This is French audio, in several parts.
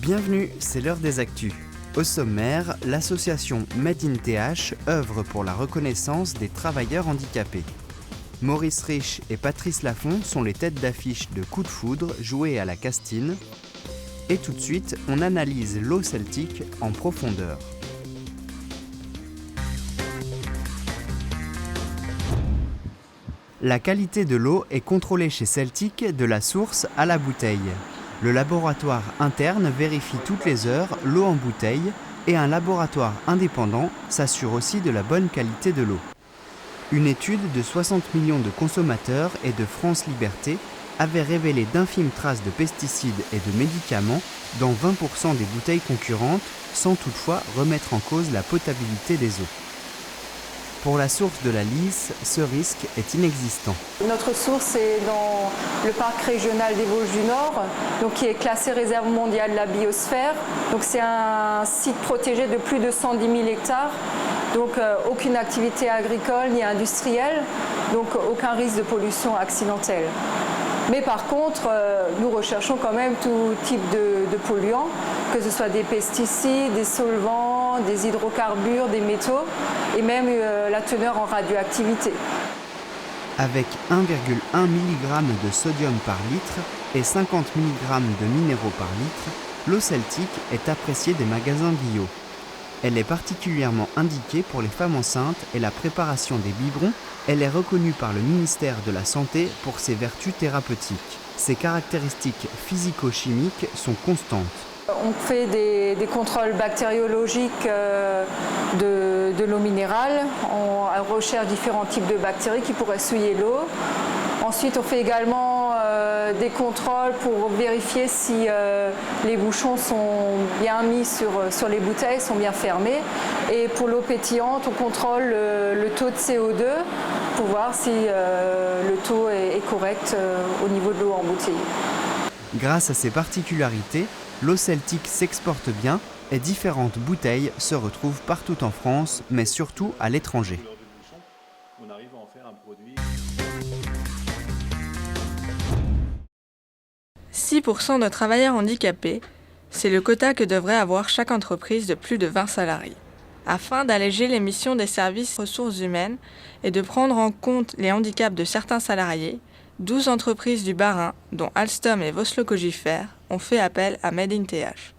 Bienvenue, c'est l'heure des actus. Au sommaire, l'association Made in TH œuvre pour la reconnaissance des travailleurs handicapés. Maurice Rich et Patrice Laffont sont les têtes d'affiche de Coup de foudre joué à la Castine. Et tout de suite, on analyse l'eau celtique en profondeur. La qualité de l'eau est contrôlée chez Celtic de la source à la bouteille. Le laboratoire interne vérifie toutes les heures l'eau en bouteille et un laboratoire indépendant s'assure aussi de la bonne qualité de l'eau. Une étude de 60 millions de consommateurs et de France Liberté avait révélé d'infimes traces de pesticides et de médicaments dans 20% des bouteilles concurrentes, sans toutefois remettre en cause la potabilité des eaux. Pour la source de la Lys, ce risque est inexistant. Notre source est dans le parc régional des Vosges du Nord, donc qui est classé réserve mondiale de la biosphère. Donc c'est un site protégé de plus de 110 000 hectares, donc aucune activité agricole ni industrielle, donc aucun risque de pollution accidentelle. Mais par contre, nous recherchons quand même tout type de polluants, que ce soit des pesticides, des solvants, des hydrocarbures, des métaux et même la teneur en radioactivité. Avec 1,1 mg de sodium par litre et 50 mg de minéraux par litre, l'eau celtique est appréciée des magasins bio. Elle est particulièrement indiquée pour les femmes enceintes et la préparation des biberons. Elle est reconnue par le ministère de la Santé pour ses vertus thérapeutiques. Ses caractéristiques physico-chimiques sont constantes. On fait des contrôles bactériologiques de l'eau minérale. On recherche différents types de bactéries qui pourraient souiller l'eau. Ensuite, on fait également des contrôles pour vérifier si les bouchons sont bien mis sur les bouteilles, sont bien fermés. Et pour l'eau pétillante, on contrôle le taux de CO2 pour voir si le taux est correct au niveau de l'eau embouteillée. Grâce à ces particularités, l'eau celtique s'exporte bien et différentes bouteilles se retrouvent partout en France, mais surtout à l'étranger. 6% de travailleurs handicapés, c'est le quota que devrait avoir chaque entreprise de plus de 20 salariés. Afin d'alléger les missions des services ressources humaines et de prendre en compte les handicaps de certains salariés, 12 entreprises du Bas-Rhin, dont Alstom et Voslocogifère, ont fait appel à Made in TH.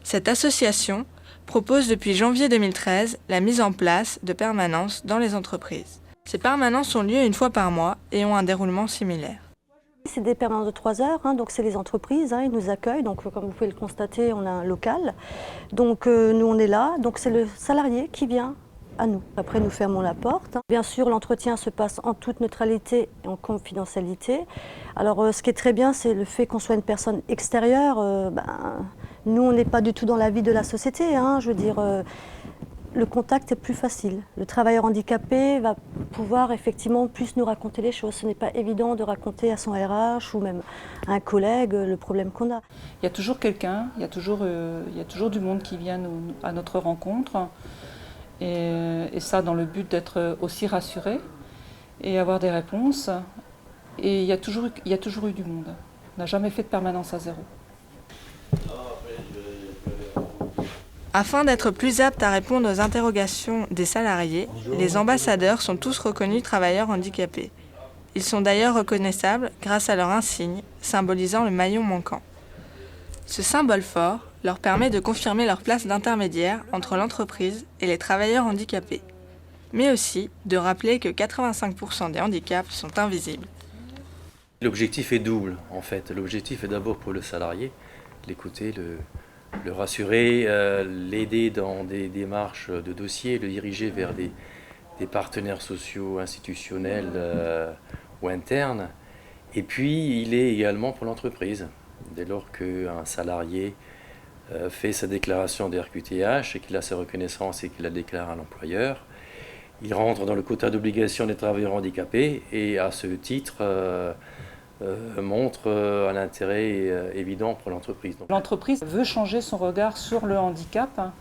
Cette association propose depuis janvier 2013 la mise en place de permanences dans les entreprises. Ces permanences ont lieu une fois par mois et ont un déroulement similaire. C'est des permanences de 3 heures, donc c'est les entreprises, ils nous accueillent, donc comme vous pouvez le constater, on a un local. Donc nous on est là, donc c'est le salarié qui vient à nous. Après nous fermons la porte. Bien sûr l'entretien se passe en toute neutralité et en confidentialité. Alors ce qui est très bien, c'est le fait qu'on soit une personne extérieure. Nous on n'est pas du tout dans la vie de la société, je veux dire. Le contact est plus facile. Le travailleur handicapé va pouvoir effectivement plus nous raconter les choses. Ce n'est pas évident de raconter à son RH ou même à un collègue le problème qu'on a. Il y a toujours quelqu'un, il y a toujours du monde qui vient à notre rencontre. Et ça dans le but d'être aussi rassuré et avoir des réponses. Et il y a toujours eu du monde. On n'a jamais fait de permanence à zéro. Afin d'être plus aptes à répondre aux interrogations des salariés, les ambassadeurs sont tous reconnus travailleurs handicapés. Ils sont d'ailleurs reconnaissables grâce à leur insigne, symbolisant le maillon manquant. Ce symbole fort leur permet de confirmer leur place d'intermédiaire entre l'entreprise et les travailleurs handicapés, mais aussi de rappeler que 85% des handicaps sont invisibles. L'objectif est double en fait. L'objectif est d'abord pour le salarié, l'écouter, le rassurer, l'aider dans des démarches de dossier, le diriger vers des partenaires sociaux, institutionnels ou internes. Et puis, il est également pour l'entreprise. Dès lors qu'un salarié fait sa déclaration des RQTH et qu'il a sa reconnaissance et qu'il la déclare à l'employeur, il rentre dans le quota d'obligation des travailleurs handicapés et à ce titre montre un intérêt évident pour l'entreprise. L'entreprise veut changer son regard sur le handicap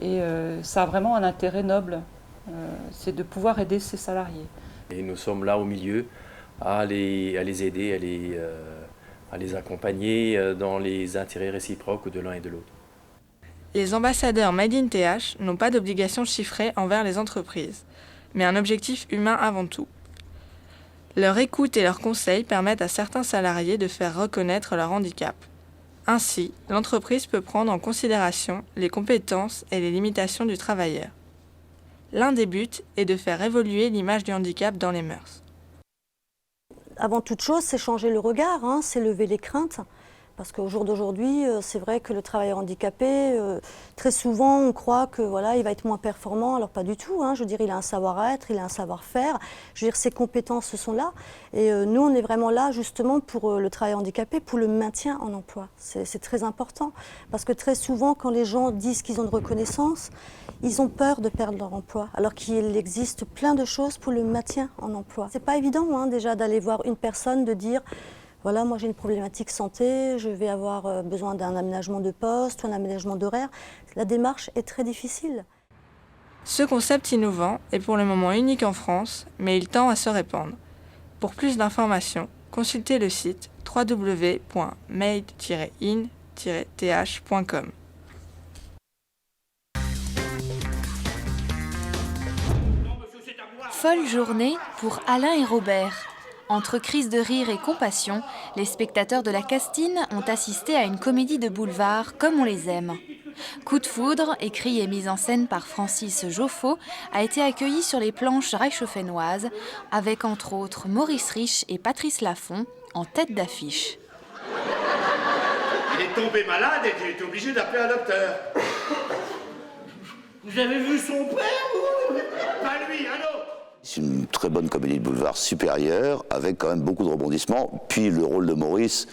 et ça a vraiment un intérêt noble, c'est de pouvoir aider ses salariés. Et nous sommes là au milieu à les aider, à les à les accompagner dans les intérêts réciproques de l'un et de l'autre. Les ambassadeurs Made in TH n'ont pas d'obligation chiffrée envers les entreprises, mais un objectif humain avant tout. Leur écoute et leurs conseils permettent à certains salariés de faire reconnaître leur handicap. Ainsi, l'entreprise peut prendre en considération les compétences et les limitations du travailleur. L'un des buts est de faire évoluer l'image du handicap dans les mœurs. Avant toute chose, c'est changer le regard, c'est lever les craintes. Parce qu'au jour d'aujourd'hui, c'est vrai que le travailleur handicapé, très souvent, on croit que voilà, il va être moins performant. Alors pas du tout. Je veux dire, il a un savoir-être, il a un savoir-faire. Je veux dire, ses compétences sont là. Et nous, on est vraiment là justement pour le travailleur handicapé, pour le maintien en emploi. C'est très important. Parce que très souvent, quand les gens disent qu'ils ont de reconnaissance, ils ont peur de perdre leur emploi. Alors qu'il existe plein de choses pour le maintien en emploi. C'est pas évident déjà d'aller voir une personne, de dire... Voilà, moi j'ai une problématique santé, je vais avoir besoin d'un aménagement de poste ou un aménagement d'horaire. La démarche est très difficile. Ce concept innovant est pour le moment unique en France, mais il tend à se répandre. Pour plus d'informations, consultez le site www.made-in-th.com. Folle journée pour Alain et Robert. Entre crise de rire et compassion, les spectateurs de la Castine ont assisté à une comédie de boulevard comme on les aime. Coup de foudre, écrit et mis en scène par Francis Joffo, a été accueilli sur les planches reichshoffennoises, avec entre autres Maurice Rich et Patrice Laffont en tête d'affiche. Il est tombé malade et tu es obligé d'appeler un docteur. Vous avez vu son père ou... Pas lui, un autre. C'est une très bonne comédie de boulevard supérieure, avec quand même beaucoup de rebondissements. Puis le rôle de Maurice,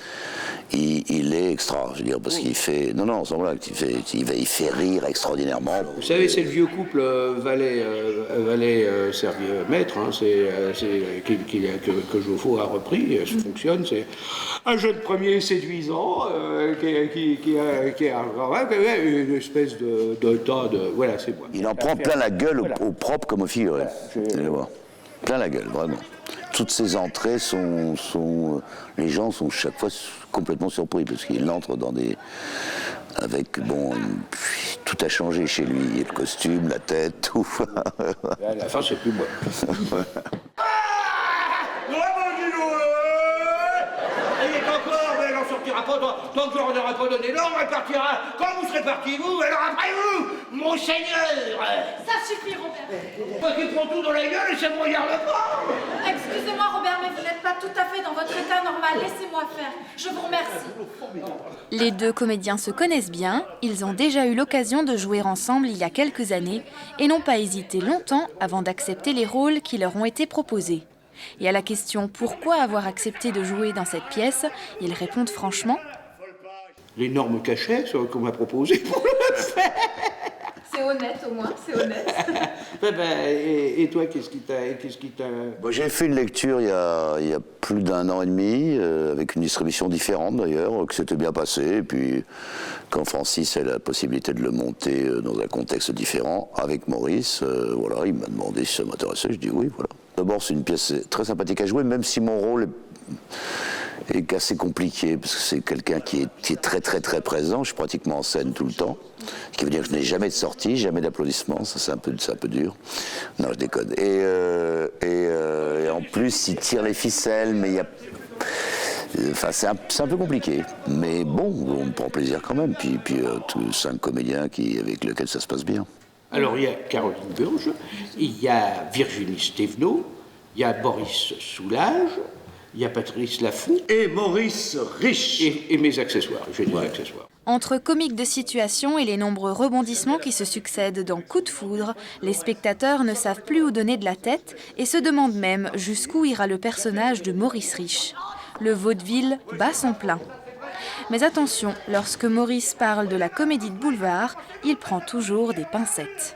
il est extra, je veux dire, parce qu'il fait... Non, sans blague, il fait rire extraordinairement. Vous savez, c'est le vieux couple Valet-Maître, que Joffo a repris, ça fonctionne. C'est un jeune premier séduisant qui a une espèce de tas de... Voilà, c'est moi. Il en prend plein la gueule au propre comme au figuré. Plein la gueule, vraiment. Toutes ces entrées les gens sont chaque fois complètement surpris parce qu'il entre dans des... tout a changé chez lui. Le costume, la tête, tout. À la fin, c'est plus moi. Tant que je n'aurai pas donné l'ordre, elle partira. Quand vous serez partis, vous, alors après vous, mon seigneur. Ça suffit, Robert. Moi qui prends tout dans la gueule et ça me regarde pas. Excusez-moi, Robert, mais vous n'êtes pas tout à fait dans votre état normal. Laissez-moi faire. Je vous remercie. Les deux comédiens se connaissent bien, ils ont déjà eu l'occasion de jouer ensemble il y a quelques années et n'ont pas hésité longtemps avant d'accepter les rôles qui leur ont été proposés. Et à la question « Pourquoi avoir accepté de jouer dans cette pièce ?», ils répondent franchement « L'énorme cachet qu'on m'a proposé pour le faire !» C'est honnête au moins, c'est honnête. Et toi, qu'est-ce qui t'a... J'ai fait une lecture il y a plus d'1 an et demi, avec une distribution différente d'ailleurs, que c'était bien passé. Et puis, quand Francis a la possibilité de le monter dans un contexte différent, avec Maurice, il m'a demandé si ça m'intéressait, je dis oui, voilà. D'abord, c'est une pièce très sympathique à jouer, même si mon rôle est assez compliqué, parce que c'est quelqu'un qui est très très très présent. Je suis pratiquement en scène tout le temps, ce qui veut dire que je n'ai jamais de sortie, jamais d'applaudissements. Ça, c'est un peu dur. Non, je déconne. Et en plus, il tire les ficelles, mais il y a... Enfin, c'est un peu compliqué, mais bon, on prend plaisir quand même. Puis tous 5 comédiens avec lesquels ça se passe bien. Alors, il y a Caroline Burge, il y a Virginie Stévenot, il y a Boris Soulage, il y a Patrice Laffont et Maurice Rich. Et mes accessoires, j'ai des accessoires. Entre comiques de situation et les nombreux rebondissements qui se succèdent dans Coup de foudre, les spectateurs ne savent plus où donner de la tête et se demandent même jusqu'où ira le personnage de Maurice Rich. Le vaudeville bat son plein. Mais attention, lorsque Maurice parle de la comédie de boulevard, il prend toujours des pincettes.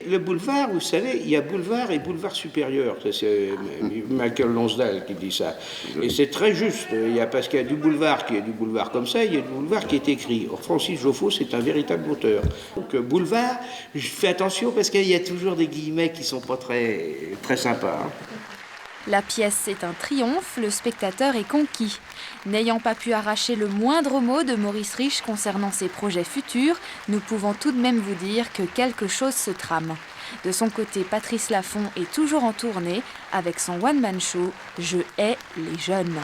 Le boulevard, vous savez, il y a boulevard et boulevard supérieur. C'est Michael Lonsdale qui dit ça. Et c'est très juste, parce qu'il y a du boulevard qui est du boulevard comme ça, il y a du boulevard qui est écrit. Or, Francis Joffo, c'est un véritable auteur. Donc, boulevard, je fais attention parce qu'il y a toujours des guillemets qui sont pas très, très sympas. La pièce est un triomphe, le spectateur est conquis. N'ayant pas pu arracher le moindre mot de Maurice Rich concernant ses projets futurs, nous pouvons tout de même vous dire que quelque chose se trame. De son côté, Patrice Laffont est toujours en tournée avec son one-man show « Je hais les jeunes ».